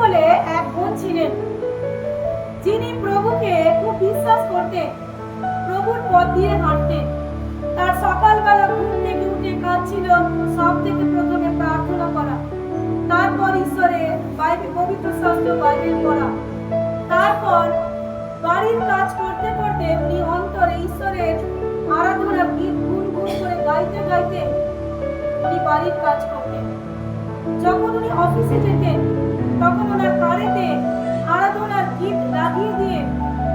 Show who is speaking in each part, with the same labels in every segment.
Speaker 1: বলে এক বোন ছিলেন, যিনি প্রভুকে খুব বিশ্বাস করতেন, প্রভুর পথ দিয়ে হাঁটতেন। তার সকালবেলা ঘুম থেকে উঠে কাজ ছিল সব থেকে প্রথমে প্রার্থনা করা, তারপর ঈশ্বরের বাইবেল, পবিত্র শাস্ত্র বাইবেল পড়া, তারপর বাড়ির কাজ করতে করতে উনি অন্তরে ঈশ্বরের আরাধনার গীত গুনগুন করে গাইতে গাইতে উনি বাড়ির কাজ করতেন। যখন উনি অফিসে যেতেন তখন ওনার কারেতে আরাধনার গীত লাগিয়ে দিয়ে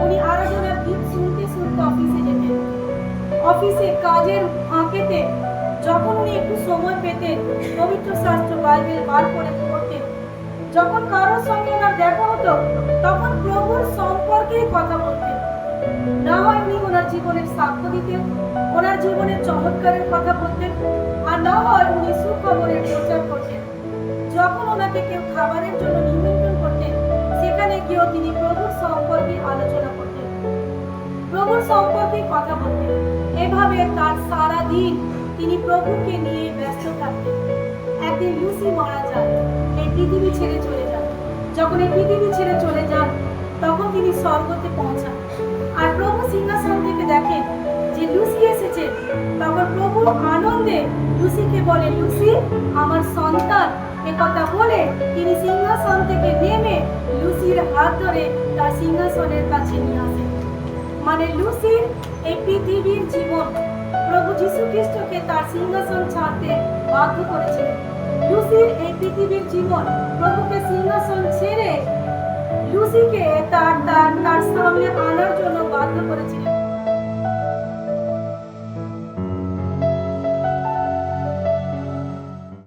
Speaker 1: উনি আরাধনার গীত শুনতে শুনতে অফিসে যেতেন। অফিসে কাজের ফাঁকেতে যখন উনি একটু সময় পেতেন পবিত্র শাস্ত্র বাইবেল বার করে পড়তেন। যখন কারোর সঙ্গে ওনার দেখা হতো তখন প্রভুর সম্পর্কেই কথা বলতেন। না হয় উনি ওনার জীবনের সাক্ষ্য দিতেন, ওনার জীবনের চমৎকারের কথা বলতেন, আর না হয় উনি সুখবরের প্রচার করতেন। যখন ওনাকে কেউ খাবারের জন্য নিমন্ত্রণ করতেন সেখানে গিয়েও তিনি প্রভুর সম্পর্কে আলোচনা করতেন, প্রভুর সম্পর্কে কথা বলতেন। এভাবে তার সারা দিন তিনি প্রভুকে নিয়ে ব্যস্ত থাকতেন। একদিন লুসি মারা যায়, এই পৃথিবী ছেড়ে চলে যান। যখন এই পৃথিবী ছেড়ে চলে যান তখন তিনি স্বর্গতে পৌঁছান, আর প্রভু সিংহাসন থেকে দেখেন যে লুসি এসেছে। তখন প্রভু আনন্দে লুসিকে বলে, লুসি আমার সন্তান। একথা বলে তিনি সিংহাসন থেকে নেমে লুসির হাত ধরে তার সিংহাসনের কাছে নিয়ে আসেন। মানে লুসির এই পৃথিবীর জীবন প্রভু যীশু খ্রিস্টকে তার সিংহাসন ছাড়তে বাধ্য করেছিলেন। লুসির এই পৃথিবীর জীবন প্রভুকে সিংহাসন ছেড়ে লুসিকে তার সামনে আনার জন্য বাধ্য করেছিলেন।